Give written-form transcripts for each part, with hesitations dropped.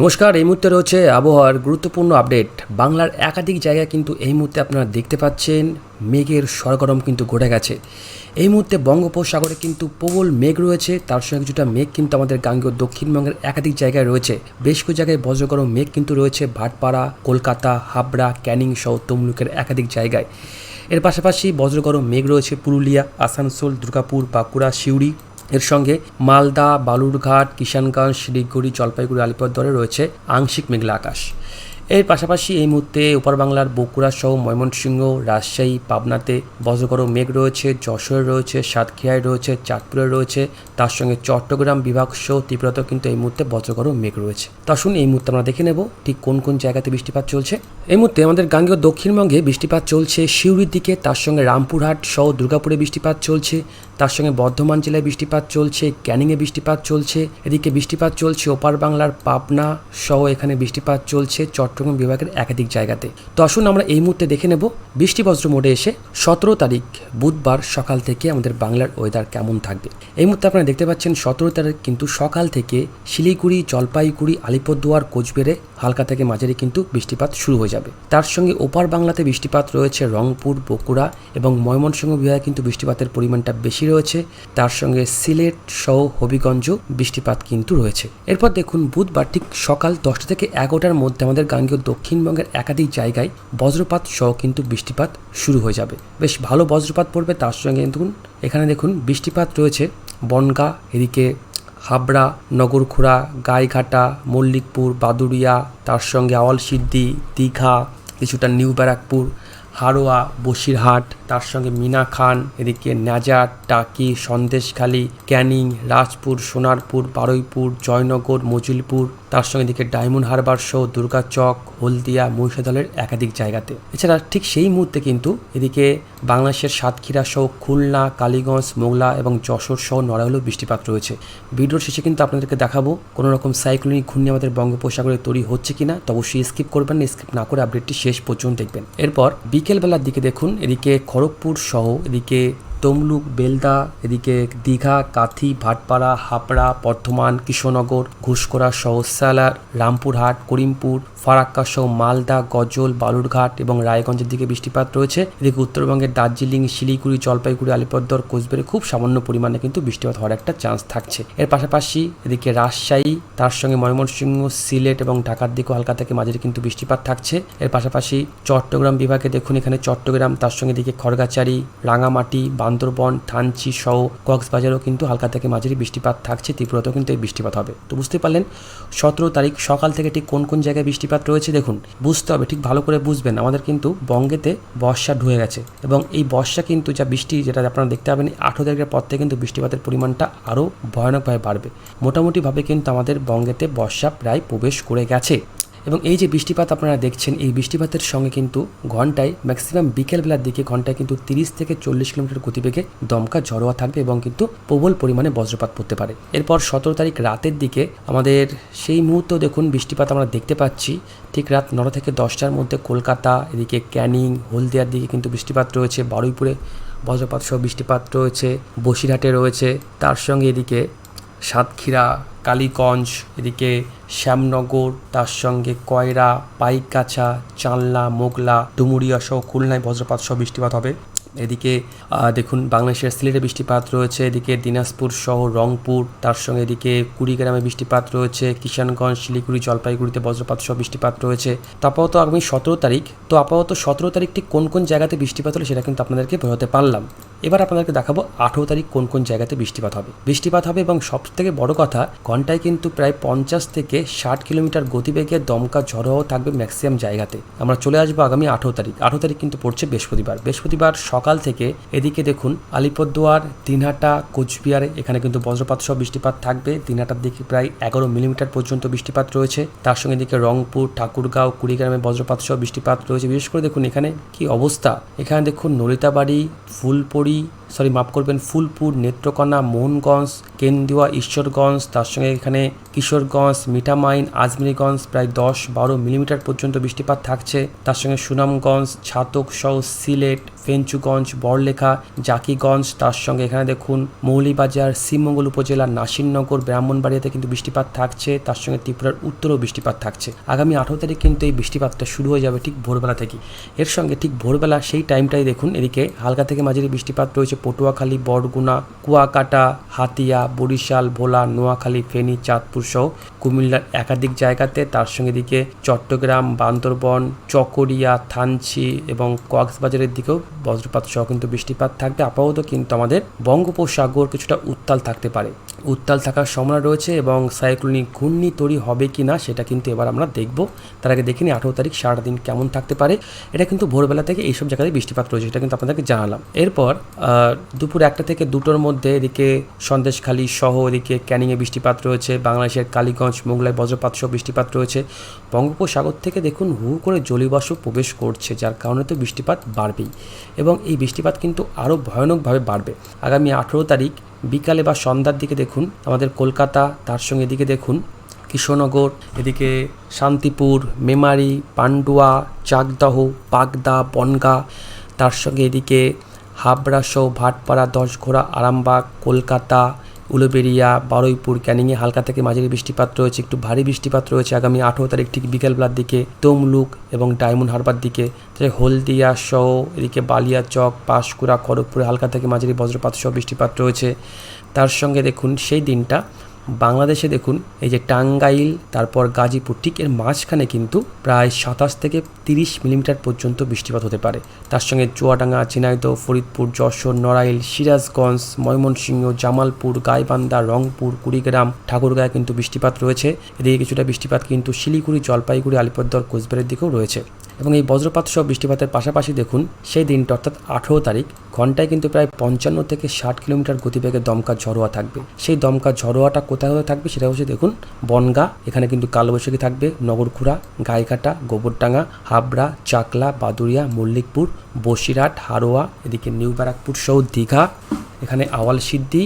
নমস্কার। এই মুহূর্তে রয়েছে আবহাওয়ার গুরুত্বপূর্ণ আপডেট। বাংলার একাধিক জায়গায় কিন্তু এই মুহূর্তে আপনারা দেখতে পাচ্ছেন মেঘের সরগরম কিন্তু ঘটে গেছে। এই মুহূর্তে বঙ্গোপসাগরে কিন্তু প্রবল মেঘ রয়েছে, তার সঙ্গে কিছুটা মেঘ কিন্তু আমাদের গাঙ্গেয় দক্ষিণবঙ্গের একাধিক জায়গায় রয়েছে। বেশ কিছু জায়গায় বজ্রগরম মেঘ কিন্তু রয়েছে ভাটপাড়া, কলকাতা, হাবড়া, ক্যানিং সহ তমলুকের একাধিক জায়গায়। এর পাশাপাশি বজ্রগরম মেঘ রয়েছে পুরুলিয়া, আসানসোল, দুর্গাপুর, বাঁকুড়া, সিউড়ি। এর সঙ্গে মালদা, বালুরঘাট, কিষানগঞ্জ, শিলিগুড়ি, জলপাইগুড়ি, আলিপুরদুয়ারে রয়েছে আংশিক মেঘলা আকাশ। এর পাশাপাশি এই মুহূর্তে ওপার বাংলার বগুড়া সহ ময়মনসিংহ, রাজশাহী, পাবনাতে বজ্রগরম মেঘ রয়েছে, যশোরে রয়েছে, সাতক্ষীরায় রয়েছে, চাঁদপুরে রয়েছে, তার সঙ্গে চট্টগ্রাম বিভাগ সহ ত্রিপুরাতেও কিন্তু এই মুহূর্তে বজ্রগরম মেঘ রয়েছে। তো আসুন এই মুহূর্তে আমরা দেখে নেব ঠিক কোন কোন জায়গাতে বৃষ্টিপাত চলছে। এই মুহূর্তে আমাদের গাঙ্গেয় দক্ষিণবঙ্গে বৃষ্টিপাত চলছে সিউড়ির দিকে, তার সঙ্গে রামপুরহাট সহ দুর্গাপুরে বৃষ্টিপাত চলছে, তার সঙ্গে বর্ধমান জেলায় বৃষ্টিপাত চলছে, ক্যানিংয়ে বৃষ্টিপাত চলছে, এদিকে বৃষ্টিপাত চলছে ওপার বাংলার পাবনা সহ এখানে বৃষ্টিপাত চলছে চট্টগ্রাম বিভাগের একাধিক জায়গাতে। তো আসুন আমরা এই মুহূর্তে দেখে নেব বৃষ্টিবজ্র মোডে এসে 17 তারিখ বুধবার সকাল থেকে আমাদের বাংলার ওয়েদার কেমন থাকবে। এই মুহূর্তে আপনারা দেখতে পাচ্ছেন 17 তারিখ কিন্তু সকাল থেকে শিলিগুড়ি, জলপাইগুড়ি, আলিপুরদুয়ার, কোচবিহারে হালকা থেকে মাঝারি কিন্তু বৃষ্টিপাত শুরু হয়ে যাবে। তার সঙ্গে ওপার বাংলাতে বৃষ্টিপাত রয়েছে রংপুর, বগুড়া এবং ময়মনসিংহ বিভাগে কিন্তু বৃষ্টিপাতের পরিমাণটা বেশি রয়েছে। তার সঙ্গে সিলেট সহ হবিগঞ্জ বৃষ্টিপাত কিন্তু রয়েছে। এরপর দেখুন বুধবার ঠিক সকাল 10টা থেকে 11টার মধ্যে আমাদের গাঙ্গেয় দক্ষিণবঙ্গের একাধিক জায়গায় বজ্রপাত সহ কিন্তু বৃষ্টিপাত শুরু হয়ে যাবে। বেশ ভালো বজ্রপাত পড়বে। তার সঙ্গে দেখুন এখানে দেখুন বৃষ্টিপাত রয়েছে বনগাঁ, এদিকে হাবড়া, নগরখুড়া, গাইঘাটা, মল্লিকপুর, বাদুড়িয়া, তার সঙ্গে আওয়ালসিদ্ধি, দীঘা, কিছুটা নিউ ব্যারাকপুর, হাড়োয়া, বসিরহাট, তার সঙ্গে মিনাখান, এদিকে নাজার, টাকি, সন্দেশখালী, ক্যানিং, রাজপুর, সোনারপুর, বারুইপুর, জয়নগর, মজিলপুর, তার সঙ্গে এদিকে ডায়মন্ড হারবার সহ দুর্গাচক, হলদিয়া, মহিষাদলের একাধিক জায়গাতে। এছাড়া ঠিক সেই মুহূর্তে কিন্তু এদিকে বাংলাদেশের সাতক্ষীরা সহ খুলনা, কালীগঞ্জ, মোংলা এবং যশোর সহ নড়াইলেও বৃষ্টিপাত রয়েছে। ভিডিওর শেষে কিন্তু আপনাদেরকে দেখাবো কোনো রকম সাইক্লোনিক ঘূর্ণি আমাদের বঙ্গোপসাগরে তৈরি হচ্ছে কিনা। তো অবশ্যই স্কিপ করবেন না, স্কিপ না করে আপডেটটি শেষ পর্যন্ত দেখবেন। এরপর বিকেলবেলার দিকে দেখুন এদিকে খড়গপুর সহ এদিকে তমলুক, বেলদা, এদিকে দীঘা, কাথি, ভাটপাড়া, হাবড়া, বর্ধমান, কৃষ্ণনগর, ঘুষকরা সহ সালার, রামপুরহাট, করিমপুর, ফারাক্কা সহ মালদা, গজল, বালুরঘাট এবং রায়গঞ্জের দিকে বৃষ্টিপাত রয়েছে। এদিকে উত্তরবঙ্গের দার্জিলিং, শিলিগুড়ি, জলপাইগুড়ি, আলিপুরদুয়ার, কোচবিহারে খুব সামান্য পরিমাণে কিন্তু বৃষ্টিপাত হওয়ার একটা চান্স থাকছে। এর পাশাপাশি এদিকে রাজশাহী, তার সঙ্গে ময়মনসিংহ, সিলেট এবং ঢাকার দিকেও হালকা থেকে মাঝারি কিন্তু বৃষ্টিপাত থাকছে। এর পাশাপাশি চট্টগ্রাম বিভাগে দেখুন এখানে চট্টগ্রাম, তার সঙ্গে এদিকে খড়গাচারি, রাঙামাটি, বান্দরবন, থানচি সহ কক্সবাজারেও কিন্তু হালকা থেকে মাঝারি বৃষ্টিপাত থাকছে। ত্রিপুরাতেও কিন্তু এই বৃষ্টিপাত হবে। তো বুঝতে পারলেন 17 তারিখ সকাল থেকে ঠিক কোন কোন জায়গায় বৃষ্টিপাত রয়েছে। দেখুন বুঝতে হবে, ঠিক ভালো করে বুঝবেন। আমাদের কিন্তু বঙ্গেতে বর্ষা ঢুকে গেছে এবং এই বর্ষা কিন্তু যা বৃষ্টি যেটা আপনারা দেখতে পাবেন 18 তারিখের পর থেকে কিন্তু বৃষ্টিপাতের পরিমাণটা আরও ভয়ানকভাবে বাড়বে। মোটামুটিভাবে কিন্তু আমাদের বঙ্গেতে বর্ষা প্রায় প্রবেশ করে গেছে এবং এই যে বৃষ্টিপাত আপনারা দেখছেন এই বৃষ্টিপাতের সঙ্গে কিন্তু ঘন্টায় ম্যাক্সিমাম বিকেলবেলার দিকে ঘন্টায় কিন্তু 30 থেকে 40 কিলোমিটার গতিবেগে দমকা ঝড়োয়া থাকবে এবং কিন্তু প্রবল পরিমাণে বজ্রপাত পড়তে পারে। এরপর 17 তারিখ রাতের দিকে আমাদের সেই মুহূর্তে দেখুন বৃষ্টিপাত আমরা দেখতে পাচ্ছি ঠিক রাত 9টা থেকে 10টার মধ্যে কলকাতা, এদিকে ক্যানিং, হলদিয়ার দিকে কিন্তু বৃষ্টিপাত রয়েছে, বারুইপুরে বজ্রপাত সহ বৃষ্টিপাত রয়েছে, বসিরহাটে রয়েছে, তার সঙ্গে এদিকে সাতক্ষীরা, কালীগঞ্জ, এদিকে শ্যামনগর, তার সঙ্গে কয়রা, পাইকগাছা, চানলা, মোগলা, ডুমুরিয়া সহ খুলনায় বজ্রপাত সহ বৃষ্টিপাত হবে। এদিকে দেখুন বাংলাদেশের সিলেটে বৃষ্টিপাত রয়েছে, এদিকে দিনাজপুর সহ রংপুর, তার সঙ্গে এদিকে কুড়িগ্রামে বৃষ্টিপাত রয়েছে, কিষানগঞ্জ, শিলিগুড়ি, জলপাইগুড়িতে বজ্রপাত সহ বৃষ্টিপাত রয়েছে। তো আপাতত আগামী 17 তারিখ আপাতত 17 তারিখ ঠিক কোন কোন জায়গাতে বৃষ্টিপাত হলে সেটা কিন্তু আপনাদেরকে বোঝাতে পারলাম। এবার আপনাদেরকে দেখাবো 18 তারিখ কোন কোন জায়গাতে বৃষ্টিপাত হবে এবং সবথেকে বড় কথা ঘন্টায় কিন্তু প্রায় 50 থেকে 60 কিলোমিটার গতিবেগে দমকা ঝড়ও থাকবে ম্যাক্সিমাম জায়গাতে। আমরা চলে আসবো আগামী 18 তারিখ কিন্তু পড়ছে বৃহস্পতিবার সকাল থেকে এদিকে দেখুন আলিপুরদুয়ার, দিনহাটা, কোচবিহারে এখানে কিন্তু বজ্রপাত সহ বৃষ্টিপাত থাকবে। দিনহাটার দিকে প্রায় 11 মিলিমিটার পর্যন্ত বৃষ্টিপাত রয়েছে। তার সঙ্গে এদিকে রংপুর, ঠাকুরগাঁও, কুড়িগ্রামে বজ্রপাত সহ বৃষ্টিপাত রয়েছে। বিশেষ করে দেখুন এখানে কি অবস্থা, এখানে দেখুন নলিতাবাড়ি, ফুলপুর, নেত্রকোনা, মোহনগঞ্জ, কেন্দুয়া, ঈশ্বরগঞ্জ, তার সঙ্গে এখানে কিশোরগঞ্জ, মিঠামাইন, আজমিরিগঞ্জ প্রায় 10-12 মিলিমিটার পর্যন্ত বৃষ্টিপাত থাকছে। তার সঙ্গে সুনামগঞ্জ, ছাতক সহ সিলেট, ফেঞ্চুগঞ্জ, বড়লেখা, জাকিগঞ্জ, তার সঙ্গে এখানে দেখুন মৌলিবাজার, শ্রীমঙ্গল উপজেলার নাসিরনগর, ব্রাহ্মণবাড়িয়াতে কিন্তু বৃষ্টিপাত থাকছে। তার সঙ্গে ত্রিপুরার উত্তরেও বৃষ্টিপাত থাকছে। আগামী 18 তারিখ কিন্তু এই বৃষ্টিপাতটা শুরু হয়ে যাবে ঠিক ভোরবেলা থেকে। এর সঙ্গে ঠিক ভোরবেলা সেই টাইমটাই দেখুন এদিকে হালকা থেকে মাঝারি বৃষ্টিপাত রয়েছে পটুয়াখালী, বরগুনা, কুয়াকাটা, হাতিয়া, বরিশাল, ভোলা, নোয়াখালী, ফেনী, চাঁদপুর সহ কুমিল্লার একাধিক জায়গাতে। তার সঙ্গে এদিকে চট্টগ্রাম, বান্দরবন, চকরিয়া, থানচি এবং কক্সবাজারের দিকেও বজ্রপাত সহ কিন্তু বৃষ্টিপাত থাকবে। আপাতত কিন্তু আমাদের বঙ্গোপসাগর কিছুটা উত্তাল থাকতে পারে, উত্তাল থাকার সম্ভাবনা রয়েছে এবং সাইক্লোনিক ঘূর্ণি তৈরি হবে কি না সেটা কিন্তু এবার আমরা দেখব। তার আগে দেখিনি 18 তারিখ সারাদিন কেমন থাকতে পারে। এটা কিন্তু ভোরবেলা থেকে এইসব জায়গায় বৃষ্টিপাত রয়েছে, এটা কিন্তু আপনাদেরকে জানালাম। এরপর দুপুর 1টা থেকে 2টোর মধ্যে এদিকে সন্দেশখালী সহ এদিকে ক্যানিংয়ে বৃষ্টিপাত রয়েছে। বাংলাদেশের কালীগঞ্জ, মোগলায় বজ্রপাত সহ বৃষ্টিপাত রয়েছে। বঙ্গোপসাগর থেকে দেখুন হু করে জলীয়বাষ্প প্রবেশ করছে, যার কারণে তো বৃষ্টিপাত বাড়বেই এবং এই বৃষ্টিপাত কিন্তু আরও ভয়ানকভাবে বাড়বে। আগামী 18 তারিখ বিকালে বা সন্ধ্যার দিকে দেখুন আমাদের কলকাতা, তার সঙ্গে এদিকে দেখুন কৃষ্ণনগর, এদিকে শান্তিপুর, মেমারি, পান্ডুয়া, চাকদাহ, বাগদা, বনগাঁ, তার সঙ্গে এদিকে হাবড়া সহ ভাটপাড়া, দশঘোড়া, আরামবাগ, কলকাতা, উলুবেড়িয়া, বারুইপুর, ক্যানিংয়ে হালকা থেকে মাঝারি বৃষ্টিপাত রয়েছে। একটু ভারী বৃষ্টিপাত রয়েছে আগামী 18 তারিখ ঠিক বিকেলবেলার দিকে তমলুক এবং ডায়মন্ড হারবার দিকে। হলদিয়া সহ এদিকে বালিয়াচক, পাঁশকুড়া, খড়গপুরে হালকা থেকে মাঝারি বজ্রপাত সহ বৃষ্টিপাত রয়েছে। তার সঙ্গে দেখুন সেই দিনটা বাংলাদেশে দেখুন এই যে টাঙ্গাইল, তারপর গাজীপুর, ঠিক এর মাঝখানে কিন্তু প্রায় 27 থেকে 30 মিলিমিটার পর্যন্ত বৃষ্টিপাত হতে পারে। তার সঙ্গে চুয়াডাঙ্গা, ঝিনাইদহ, ফরিদপুর, যশোর, নড়াইল, সিরাজগঞ্জ, ময়মনসিংহ, জামালপুর, গাইবান্ধা, রংপুর, কুড়িগ্রাম, ঠাকুরগাঁয়ে কিন্তু বৃষ্টিপাত রয়েছে। এদিকে কিছুটা বৃষ্টিপাত কিন্তু শিলিগুড়ি, জলপাইগুড়ি, আলিপুরদুয়ার, কোচবিহারের দিকেও রয়েছে। এবং এই বজ্রপাত সহ বৃষ্টিপাতের পাশাপাশি দেখুন সেই দিনটা অর্থাৎ 18 তারিখ ঘন্টায় কিন্তু প্রায় 55 থেকে 60 কিলোমিটার গতিবেগে দমকা ঝড়োয়া থাকবে। সেই দমকা ঝড়োয়াটা কোথায় কোথায় থাকবে সেটা হচ্ছে দেখুন বনগাঁ, এখানে কিন্তু কালবৈশাখী থাকবে, নগরখুড়া, গাইঘাটা, গোবরডাঙ্গা, হাবড়া, চাকলা, বাদুরিয়া, মল্লিকপুর, বসিরহাট, হারোয়া, এদিকে নিউ ব্যারাকপুর সহ দীঘা, এখানে আওয়াল সিদ্ধি,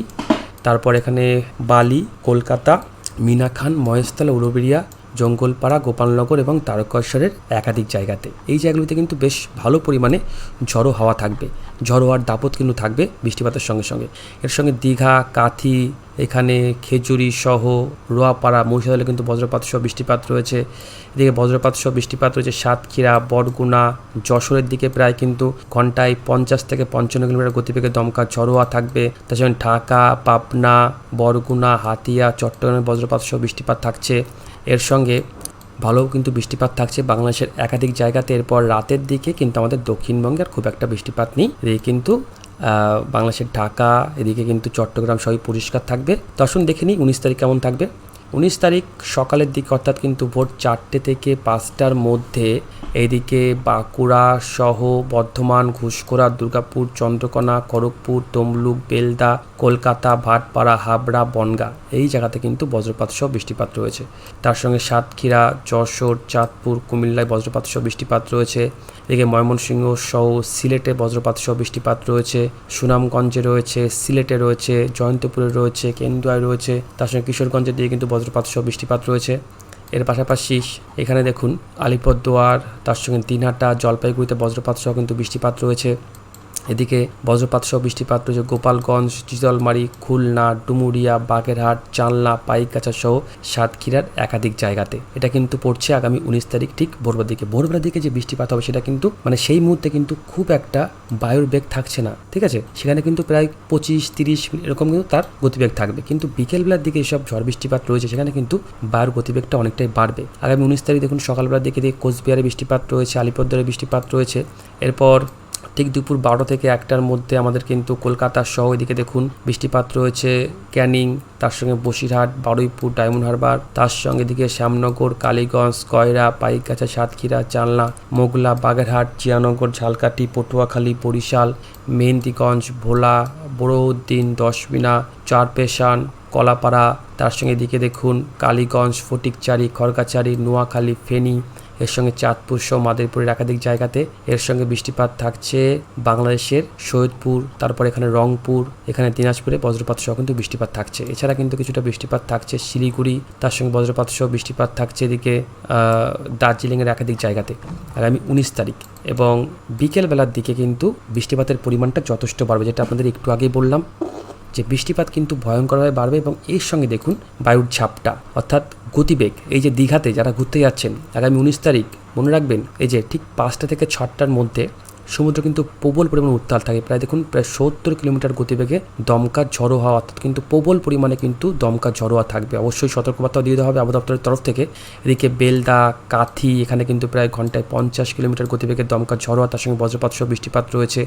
তারপর এখানে বালি, কলকাতা, মিনাখান, মহেশতলা, উলুবেড়িয়া, জঙ্গলপাড়া, গোপালনগর এবং তারকেশ্বরের একাধিক জায়গাতে। এই জায়গাগুলিতে কিন্তু বেশ ভালো পরিমাণে ঝড়ো হাওয়া থাকবে, ঝড়ো হওয়ার দাপট কিন্তু থাকবে বৃষ্টিপাতের সঙ্গে সঙ্গে। এর সঙ্গে দীঘা, কাথি, এখানে খেজুরি সহ রোয়াপাড়া, মহিষাদলে কিন্তু বজ্রপাত সহ বৃষ্টিপাত রয়েছে। এদিকে বজ্রপাত সহ বৃষ্টিপাত রয়েছে সাতক্ষীরা, বরগুনা, যশোরের দিকে প্রায় কিন্তু ঘন্টায় 50 থেকে 55 কিলোমিটার গতিবেগে দমকা ঝড়োয়া থাকবে। তার সঙ্গে ঢাকা, পাবনা, বরগুনা, হাতিয়া, চট্টগ্রামে বজ্রপাত সহ বৃষ্টিপাত থাকছে। এর সঙ্গে ভালো কিন্তু বৃষ্টিপাত থাকছে বাংলাদেশের একাধিক জায়গাতে। এরপর রাতের দিকে কিন্তু আমাদের দক্ষিণবঙ্গের খুব একটা বৃষ্টিপাত নেই, এদিকে কিন্তু বাংলাদেশের ঢাকা, এদিকে কিন্তু চট্টগ্রাম সবই পরিষ্কার থাকবে। তো আসুন দেখে নিই 19 তারিখ কেমন থাকবে। 19 তারিখ সকালের দিকে অর্থাৎ কিন্তু ভোর 4টে থেকে 5টার মধ্যে এইদিকে বাঁকুড়া সহ বর্ধমান, ঘুষখোরা, দুর্গাপুর, চন্দ্রকোনা, খড়গপুর, তমলুক, বেলদা, কলকাতা, ভাটপাড়া, হাবড়া, বনগাঁ এই জায়গাতে কিন্তু বজ্রপাত সহ বৃষ্টিপাত রয়েছে। তার সঙ্গে সাতক্ষীরা, যশোর, চাঁদপুর, কুমিল্লায় বজ্রপাত সহ বৃষ্টিপাত রয়েছে। এদিকে ময়মনসিংহ সহ সিলেটে বজ্রপাত সহ বৃষ্টিপাত রয়েছে, সুনামগঞ্জে রয়েছে, সিলেটে রয়েছে, জয়ন্তপুরে রয়েছে, কেন্দুয়ায় রয়েছে, তার সঙ্গে কিশোরগঞ্জের দিকে কিন্তু বজ্রপাত সহ বৃষ্টিপাত রয়েছে। এর পাশাপাশি এখানে দেখুন আলিপুরদুয়ার, তার সঙ্গে দিনহাটা, জলপাইগুড়িতে বজ্রপাত সহ কিন্তু বৃষ্টিপাত রয়েছে। এদিকে বজ্রপাত সহ বৃষ্টিপাত রয়েছে গোপালগঞ্জ, চিতলমারি, খুলনা, ডুমুরিয়া, বাগেরহাট, জানলা, পাইকগাছা সহ সাতক্ষীরার একাধিক জায়গাতে। এটা কিন্তু পড়ছে আগামী 19 তারিখ ঠিক ভোরবেলার দিকে। ভোরবেলার দিকে যে বৃষ্টিপাত হবে সেটা কিন্তু মানে সেই মুহূর্তে কিন্তু খুব একটা বায়ুর বেগ থাকছে না, ঠিক আছে, সেখানে কিন্তু প্রায় 25-30 এরকম কিন্তু তার গতিবেগ থাকবে। কিন্তু বিকেলবেলার দিকে এসব ঝড় বৃষ্টিপাত রয়েছে সেখানে কিন্তু বায়ুর গতিবেগটা অনেকটাই বাড়বে। আগামী 19 তারিখ দেখুন সকালবেলার দিকে কোচবিহারে বৃষ্টিপাত রয়েছে, আলিপুরদুয়ারে বৃষ্টিপাত রয়েছে। এরপর ঠিক দুপুর 12 থেকে 1টার মধ্যে আমাদের কিন্তু কলকাতা সহ এদিকে দেখুন বৃষ্টিপাত রয়েছে, ক্যানিং, তার সঙ্গে বসিরহাট, বারুইপুর, ডায়মন্ড হারবার, তার সঙ্গে এদিকে শ্যামনগর, কালীগঞ্জ, কয়রা, পাইকগাছা, সাতক্ষীরা, জানলা, মোগলা, বাগেরহাট, জিয়ানগর, ঝালকাঠি, পটুয়াখালী, বরিশাল, মেহেন্দিগঞ্জ, ভোলা, বড়উদ্দিন, দশমিনা, চারপেশান, কলাপাড়া, তার সঙ্গে এদিকে দেখুন কালীগঞ্জ, ফটিকচারি, খড়গাচারি, নোয়াখালী, ফেনী, এর সঙ্গে চাঁদপুর সহ মাদারীপুরের একাধিক জায়গাতে এর সঙ্গে বৃষ্টিপাত থাকছে। বাংলাদেশের সৈয়দপুর, তারপর এখানে রংপুর, এখানে দিনাজপুরে বজ্রপাত সহ কিন্তু বৃষ্টিপাত থাকছে। এছাড়া কিন্তু কিছুটা বৃষ্টিপাত থাকছে শিলিগুড়ি, তার সঙ্গে বজ্রপাত সহ বৃষ্টিপাত থাকছে এদিকে দার্জিলিংয়ের একাধিক জায়গাতে আগামী 19 তারিখ। এবং বিকেলবেলার দিকে কিন্তু বৃষ্টিপাতের পরিমাণটা যথেষ্ট বাড়বে, যেটা আপনাদের একটু আগেই বললাম যে বৃষ্টিপাত কিন্তু ভয়ঙ্করভাবে বাড়বে। এবং এর সঙ্গে দেখুন বায়ুর ঝাপটা অর্থাৎ গতিবেগ, এই যে দীঘাতে যারা ঘুরতে যাচ্ছেন আগামী 19 তারিখ, মনে রাখবেন এই যে ঠিক 5টা থেকে 6টার মধ্যে সমুদ্র কিন্তু প্রবল পরিমাণে উত্তাল থাকে। প্রায় দেখুন প্রায় 70 কিলোমিটার গতিবেগে দমকা ঝড়ো হওয়া, অর্থাৎ কিন্তু প্রবল পরিমাণে কিন্তু দমকা ঝড়ো হওয়া থাকবে। অবশ্যই সতর্কবার্তা দিয়ে দেওয়া হবে আবহাওয়া দপ্তরের তরফ থেকে। এদিকে বেলদা, কাথি, এখানে কিন্তু প্রায় ঘন্টায় 50 কিলোমিটার গতিবেগে দমকা ঝড়ো হওয়া, তার সঙ্গে বজ্রপাত সহ বৃষ্টিপাত রয়েছে।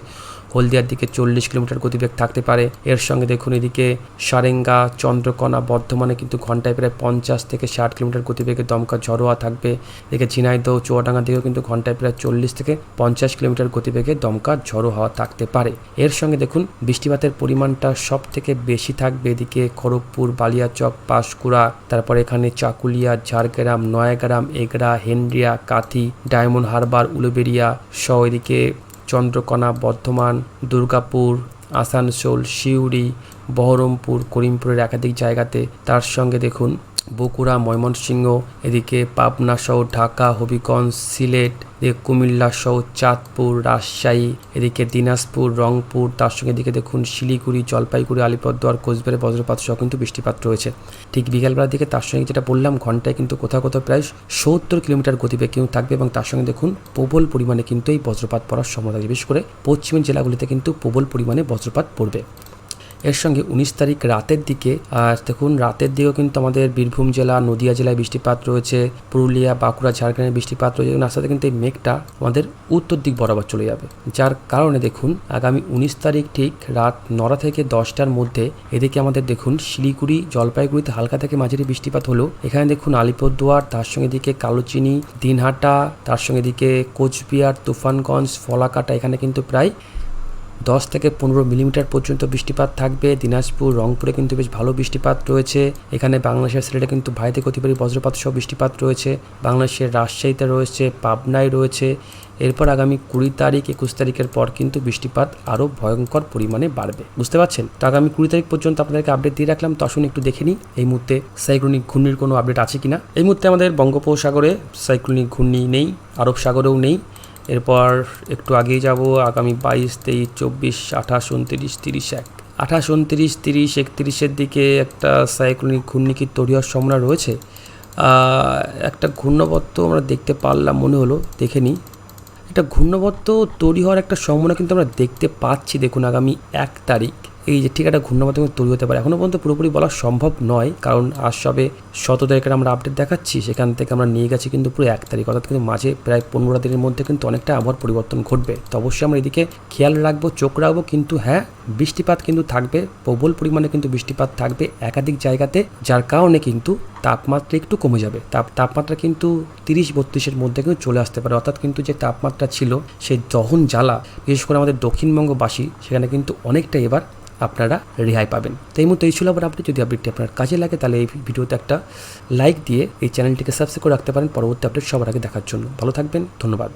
হলদিয়ার দিকে 40 কিলোমিটার গতিবেগ থাকতে পারে। এর সঙ্গে দেখুন এদিকে সারেঙ্গা, চন্দ্রকোনা, বর্ধমানে কিন্তু ঘন্টায় প্রায় 50 থেকে 60 কিলোমিটার গতিবেগে দমকা ঝড়ো হওয়া থাকবে। এদিকে ঝিনাইদহ, চুয়াডাঙ্গা দিকেও কিন্তু ঘন্টায় প্রায় 40 থেকে 50 কিলোমিটার গতিবেগে দমকা ঝড়ো হওয়া থাকতে পারে। এর সঙ্গে দেখুন বৃষ্টিপাতের পরিমাণটা সব থেকে বেশি থাকবে এদিকে খড়গপুর, বালিয়াচক, পাঁশকুড়া, তারপর এখানে চাকুলিয়া, ঝাড়গ্রাম, নয়াগ্রাম, এগরা, হেনরিয়া, কাথি, ডায়মন্ড হারবার, উলুবেড়িয়া সহ এদিকে চন্দ্রকোনা, বর্ধমান, দুর্গাপুর, আসানসোল, সিউড়ি, বহরমপুর, করিমপুরের একাধিক জায়গাতে। তার সঙ্গে দেখুন বগুড়া, ময়মনসিংহ, এদিকে পাবনা সহ ঢাকা, হবিগঞ্জ, সিলেট, এদিকে কুমিল্লা সহ চাঁদপুর, রাজশাহী, এদিকে দিনাজপুর, রংপুর, তার সঙ্গে এদিকে দেখুন শিলিগুড়ি, জলপাইগুড়ি, আলিপুরদুয়ার, কোচবিহারে বজ্রপাত সহ কিন্তু বৃষ্টিপাত রয়েছে ঠিক বিকালবেলার দিকে। তার সঙ্গে যেটা বললাম ঘন্টায় কিন্তু কোথাও কোথাও প্রায় 70 কিলোমিটার গতিবেগ কিন্তু থাকবে। এবং তার সঙ্গে দেখুন প্রবল পরিমাণে কিন্তু এই বজ্রপাত পড়ার সম্ভাবনা থাকে, বিশেষ করে পশ্চিমের জেলাগুলিতে কিন্তু প্রবল পরিমাণে বজ্রপাত পড়বে। এর সঙ্গে 19 তারিখ রাতের দিকে দেখুন রাতের দিকেও কিন্তু আমাদের বীরভূম জেলা, নদিয়া জেলায় বৃষ্টিপাত রয়েছে, পুরুলিয়া, বাঁকুড়া, ঝাড়গ্রামে বৃষ্টিপাত রয়েছে। এবং আস্তে কিন্তু এই মেঘটা আমাদের উত্তর দিক বরাবর চলে যাবে, যার কারণে দেখুন আগামী 19 তারিখ ঠিক রাত 9টা থেকে 10টার মধ্যে এদিকে আমাদের দেখুন শিলিগুড়ি, জলপাইগুড়িতে হালকা থেকে মাঝারি বৃষ্টিপাত হলো। এখানে দেখুন আলিপুরদুয়ার, তার সঙ্গে দিকে কালোচিনি, দিনহাটা, তার সঙ্গে দিকে কোচবিহার, তুফানগঞ্জ, ফলাকাটা, এখানে কিন্তু প্রায় 10 থেকে 15 মিলিমিটার পর্যন্ত বৃষ্টিপাত থাকবে। দিনাজপুর, রংপুরে কিন্তু বেশ ভালো বৃষ্টিপাত রয়েছে। এখানে বাংলাদেশের সিলেটে কিন্তু ভারী থেকে অতিভারী বজ্রপাত সহ বৃষ্টিপাত রয়েছে। বাংলাদেশের রাজশাহীতে রয়েছে, পাবনায় রয়েছে। এরপর আগামী 20 তারিখ, 21 তারিখের পর কিন্তু বৃষ্টিপাত আরও ভয়ঙ্কর পরিমাণে বাড়বে, বুঝতে পারছেন। তো আগামী 20 তারিখ পর্যন্ত আপনাদেরকে আপডেট দিয়ে রাখলাম। তো আসুন একটু দেখে নিই এই মুহূর্তে সাইক্লোনিক ঘূর্ণির কোনো আপডেট আছে কিনা। এই মুহূর্তে আমাদের বঙ্গোপসাগরে সাইক্লোনিক ঘূর্ণি নেই, আরব সাগরেও নেই। এরপর একটু আগেই যাব আগামী 22, 23, 24, 28, 29, 30, 28, 29, 30, 31-এর দিকে একটা সাইক্লোনিক ঘূর্ণি কি তৈরি হওয়ার সম্ভাবনা রয়েছে। একটা ঘূর্ণবর্ত আমরা দেখতে পারলাম মনে হলো, দেখে নিই। একটা ঘূর্ণবর্ত তৈরি হওয়ার একটা সম্ভাবনা কিন্তু আমরা দেখতে পাচ্ছি। দেখুন আগামী 1 তারিখ এই যে ঠিক একটা ঘূর্ণবর্ত তৈরি হতে পারে। এখনও পর্যন্ত পুরোপুরি বলা সম্ভব নয়, কারণ আজ সবে 17 তারিখের আমরা আপডেট দেখাচ্ছি, সেখান থেকে আমরা নিয়ে গেছি কিন্তু পুরো 1 তারিখ, অর্থাৎ কিন্তু মাঝে প্রায় 15 দিনের মধ্যে কিন্তু অনেকটা আবহাওয়ার পরিবর্তন ঘটবে। তো অবশ্যই আমরা এদিকে খেয়াল রাখবো, চোখ রাখবো। কিন্তু হ্যাঁ, বৃষ্টিপাত কিন্তু থাকবে, প্রবল পরিমাণে কিন্তু বৃষ্টিপাত থাকবে একাধিক জায়গাতে, যার কারণে কিন্তু তাপমাত্রা একটু কমে যাবে। তাপমাত্রা কিন্তু 30-32-এর মধ্যে কিন্তু চলে আসতে পারে, অর্থাৎ কিন্তু যে তাপমাত্রা ছিল সেই দহন জ্বালা, বিশেষ করে আমাদের দক্ষিণবঙ্গবাসী, সেখানে কিন্তু অনেকটা এবার আপনারা রেহাই পাবেন। তো এই মুহূর্তে এই ছিল আবার আপডেট। যদি আপডেটটি আপনার কাজে লাগে তাহলে এই ভিডিওতে একটা লাইক দিয়ে এই চ্যানেলটিকে সাবস্ক্রাইব করে রাখতে পারেন পরবর্তী আপডেট সবার আগে দেখার জন্য। ভালো থাকবেন, ধন্যবাদ।